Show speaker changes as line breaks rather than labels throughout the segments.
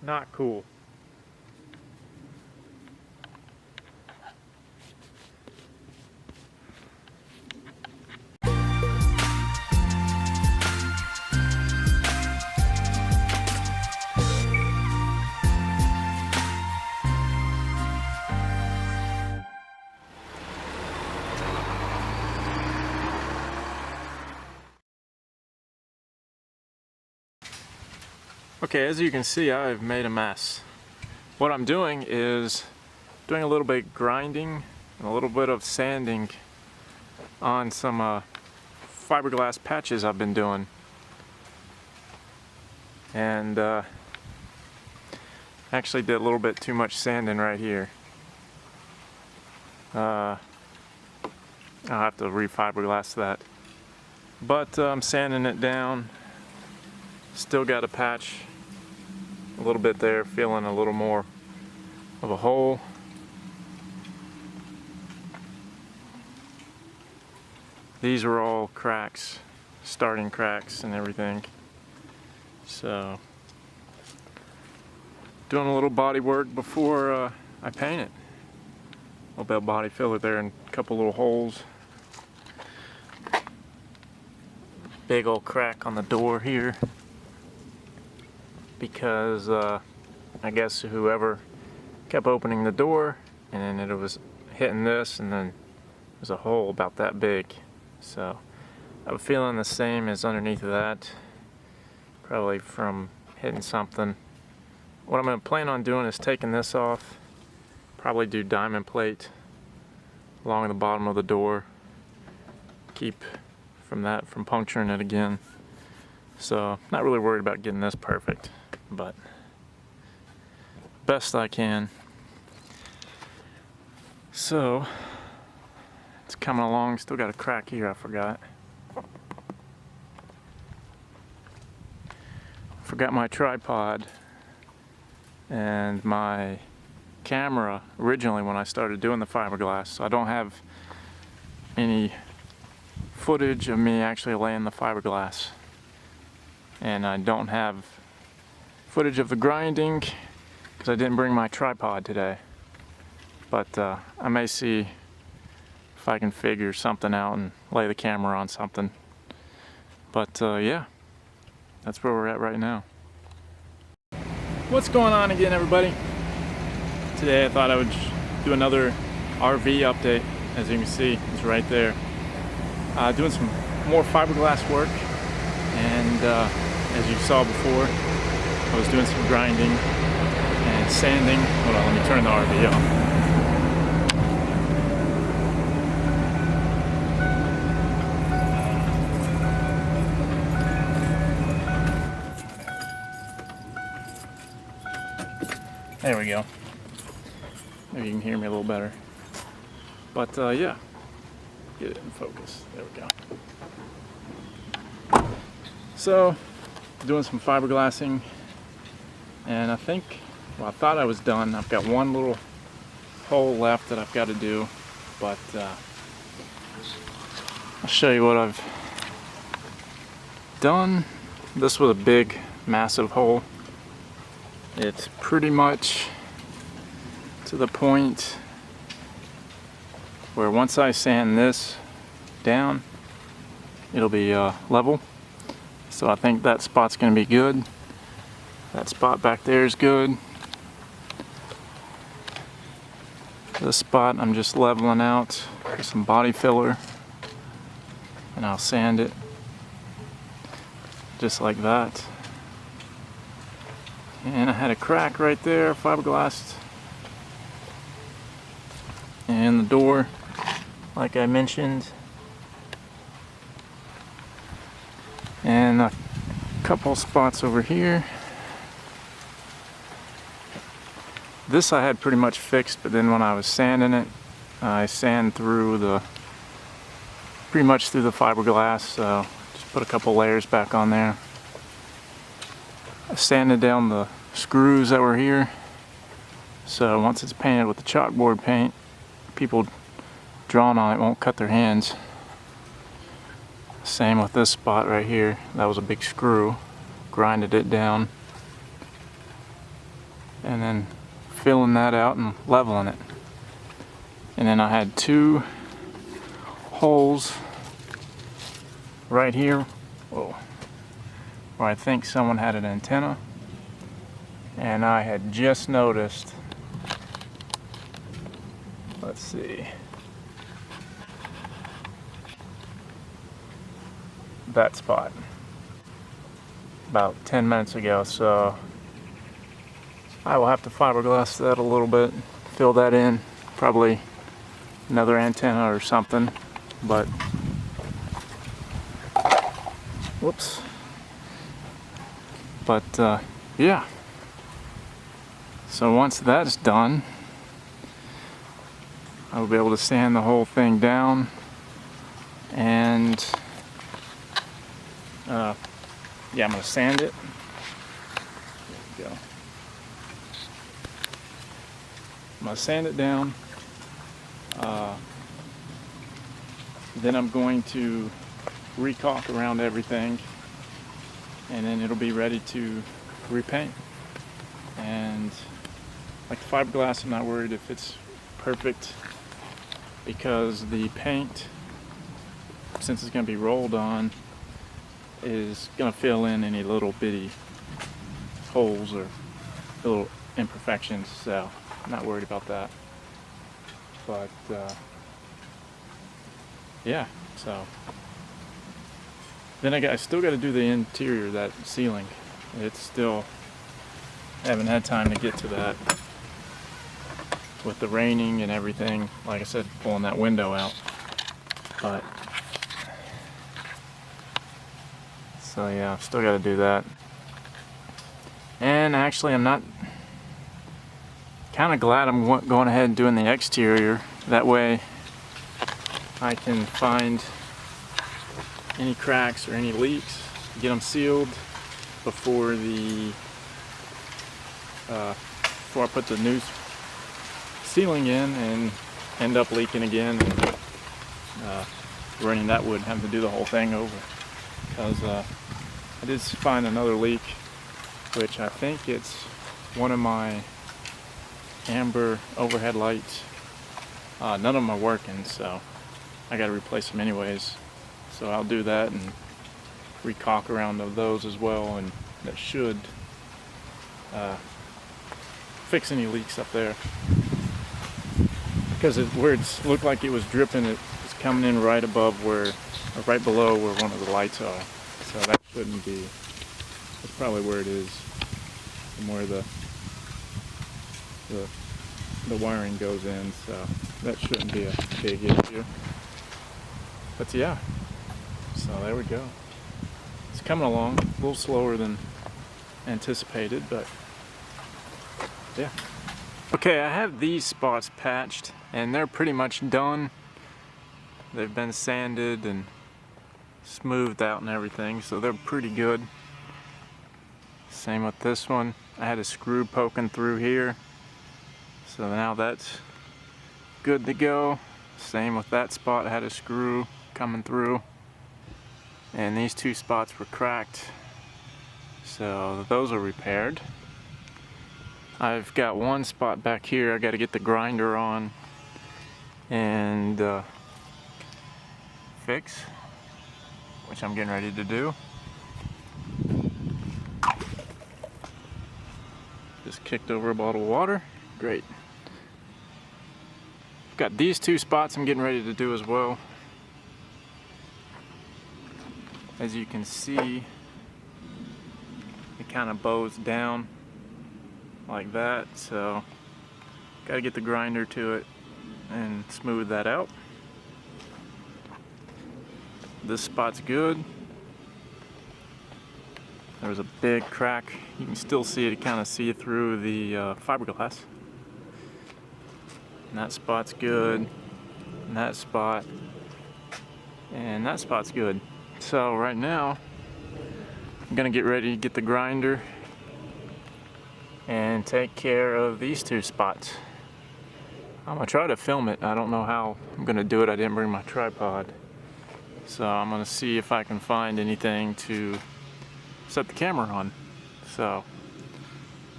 Not cool. Okay, as you can see, I've made a mess. What I'm doing is doing a little bit grinding and a little bit of sanding on some fiberglass patches I've been doing. And actually did a little bit too much sanding right here. I'll have to re-fiberglass that. But I'm sanding it down. Still got a patch a little bit there, feeling a little more of a hole. These were all cracks, starting cracks and everything. So, doing a little body work before I paint it. A little bit of body filler there and a couple little holes. Big old crack on the door here, because I guess whoever kept opening the door and then it was hitting this, and then there's a hole about that big. So I have a feeling the same as underneath of that, probably from hitting something. What I'm going to plan on doing is taking this off, probably do diamond plate along the bottom of the door, keep from puncturing it again. So not really worried about getting this perfect, but best I can. So it's coming along. Still got a crack here, I forgot. Forgot my tripod and my camera originally when I started doing the fiberglass. So I don't have any footage of me actually laying the fiberglass. And I don't have footage of the grinding because I didn't bring my tripod today. But I may see if I can figure something out and lay the camera on something. But yeah, that's where we're at right now. What's going on again, everybody? Today I thought I would do another RV update. As you can see, it's right there. Doing some more fiberglass work, and as you saw before, I was doing some grinding and sanding. Hold on, let me turn the RV off. There we go. Maybe you can hear me a little better. But yeah, get it in focus. There we go. So, doing some fiberglassing, and I thought I was done. I've got one little hole left that I've got to do, but I'll show you what I've done. This was a big, massive hole. It's pretty much to the point where once I sand this down, it'll be level. So I think that spot's going to be good. That spot back there is good. This spot I'm just leveling out with some body filler, and I'll sand it just like that. And I had a crack right there, fiberglass, and the door, like I mentioned, and a couple spots over here. This I had pretty much fixed, but then when I was sanding it, I sand pretty much through the fiberglass, so just put a couple layers back on there. I sanded down the screws that were here, so once it's painted with the chalkboard paint, people drawing on it won't cut their hands. Same with this spot right here. That was a big screw. Grinded it down. and then filling that out and leveling it. And then I had 2 holes right here, whoa, where I think someone had an antenna, and I had just noticed, let's see, that spot about 10 minutes ago. So I will have to fiberglass that a little bit, fill that in, probably another antenna or something, but whoops. But yeah, so once that's done, I will be able to sand the whole thing down, and yeah, I'm going to sand it. There we go. I'm going to sand it down. Then I'm going to recaulk around everything, and then it'll be ready to repaint. And like the fiberglass, I'm not worried if it's perfect, because the paint, since it's going to be rolled on, is going to fill in any little bitty holes or little imperfections, so I'm not worried about that. But yeah, so then I still got to do the interior, that ceiling. It's still, I haven't had time to get to that with the raining and everything. Like I said, pulling that window out. But so yeah, I've still got to do that. And actually, I'm not, kind of glad I'm going ahead and doing the exterior. That way I can find any cracks or any leaks, get them sealed before before I put the new ceiling in and end up leaking again and running that wood, having to do the whole thing over. Because I did find another leak, which I think it's one of my amber overhead lights. None of them are working, so I got to replace them anyways. So I'll do that and recaulk around those as well, and that should fix any leaks up there. Because where it looked like it was dripping, it's coming in right above where, or right below where one of the lights are. So that shouldn't be, that's probably where it is, and where the wiring goes in, so that shouldn't be a big issue. But yeah, so there we go. It's coming along a little slower than anticipated, but yeah. Okay, I have these spots patched, and they're pretty much done. They've been sanded and smoothed out and everything, so they're pretty good. Same with this one. I had a screw poking through here, so now that's good to go. Same with that spot, I had a screw coming through, and these 2 spots were cracked, so those are repaired. I've got one spot back here I got to get the grinder on and fix, which I'm getting ready to do. Just kicked over a bottle of water. Great. Got these 2 spots I'm getting ready to do as well. As you can see, it kind of bows down like that, so gotta get the grinder to it and smooth that out. This spot's good. There was a big crack. You can still see it, kind of see through the fiberglass. And that spot's good. And that spot. And that spot's good. So right now, I'm gonna get ready to get the grinder and take care of these 2 spots. I'm gonna try to film it. I don't know how I'm gonna do it. I didn't bring my tripod. So I'm gonna see if I can find anything to set the camera on. So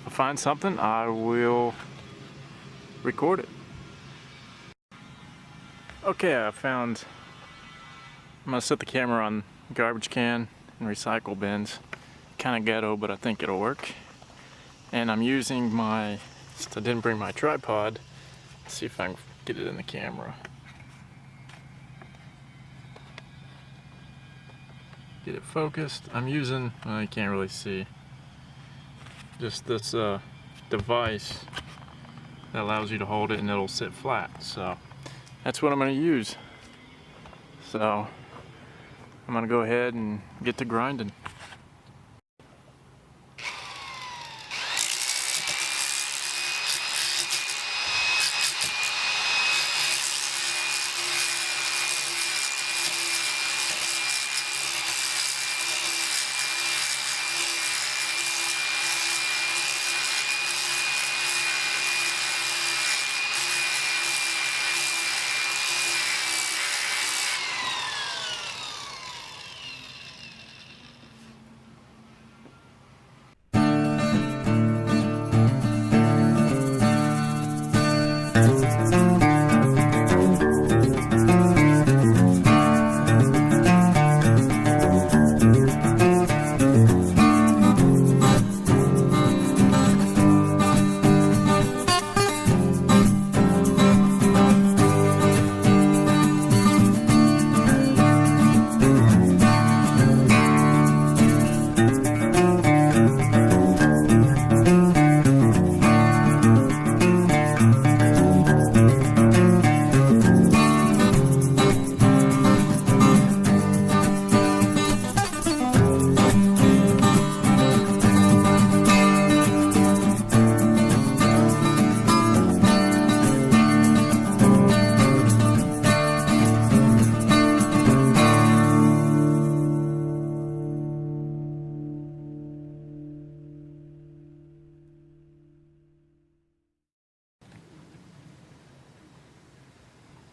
I find something, I will record it. Okay, I'm gonna set the camera on garbage can and recycle bins. Kind of ghetto, but I think it'll work. And I'm using I didn't bring my tripod. Let's see if I can get it in the camera. Get it focused. I'm using, well, you can't really see, just this device that allows you to hold it and it'll sit flat. So that's what I'm going to use. So I'm going to go ahead and get to grinding.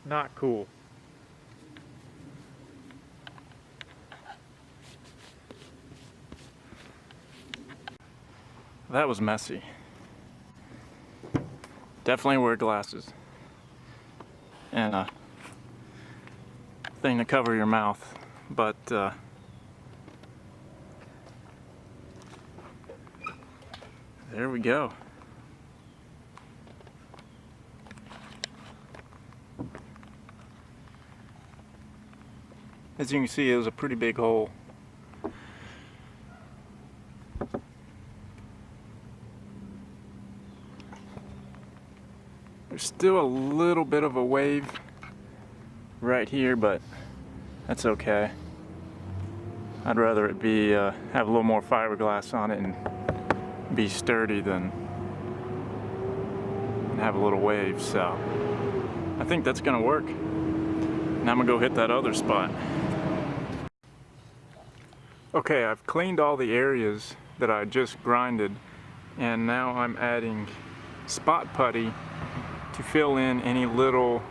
Not cool. That was messy. Definitely wear glasses. And a thing to cover your mouth. But there we go. As you can see, it was a pretty big hole. There's still a little bit of a wave right here, but that's okay. I'd rather it be have a little more fiberglass on it and be sturdy than have a little wave. So I think that's gonna work. Now I'm gonna go hit that other spot. Okay, I've cleaned all the areas that I just grinded, and now I'm adding spot putty to fill in any little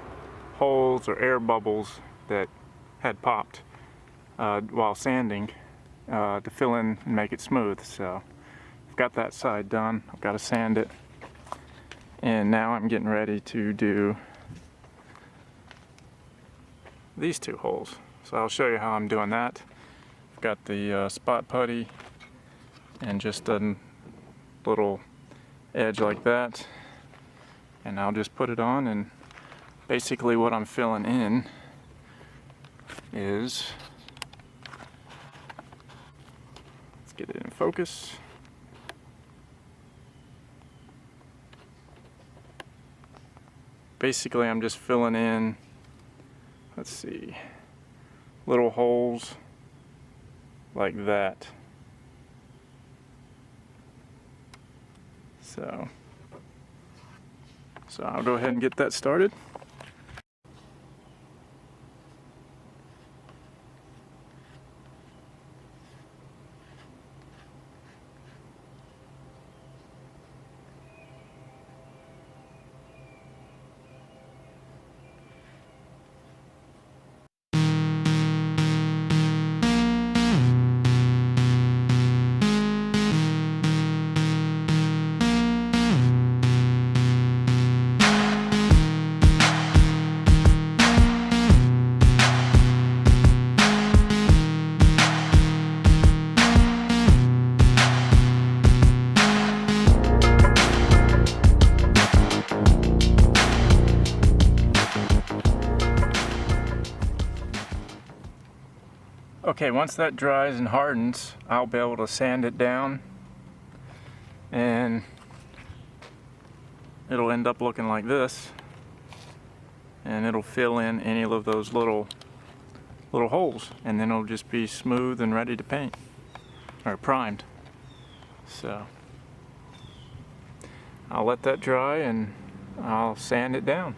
holes or air bubbles that had popped while sanding, to fill in and make it smooth. So I've got that side done. I've got to sand it, and now I'm getting ready to do these two holes. So I'll show you how I'm doing that. Got the spot putty and just a little edge like that, and I'll just put it on, and basically what I'm filling in is, let's get it in focus. Basically I'm just filling in, let's see, little holes like that. So I'll go ahead and get that started. Okay, once that dries and hardens, I'll be able to sand it down and it'll end up looking like this, and it'll fill in any of those little holes, and then it'll just be smooth and ready to paint, or primed. So I'll let that dry and I'll sand it down.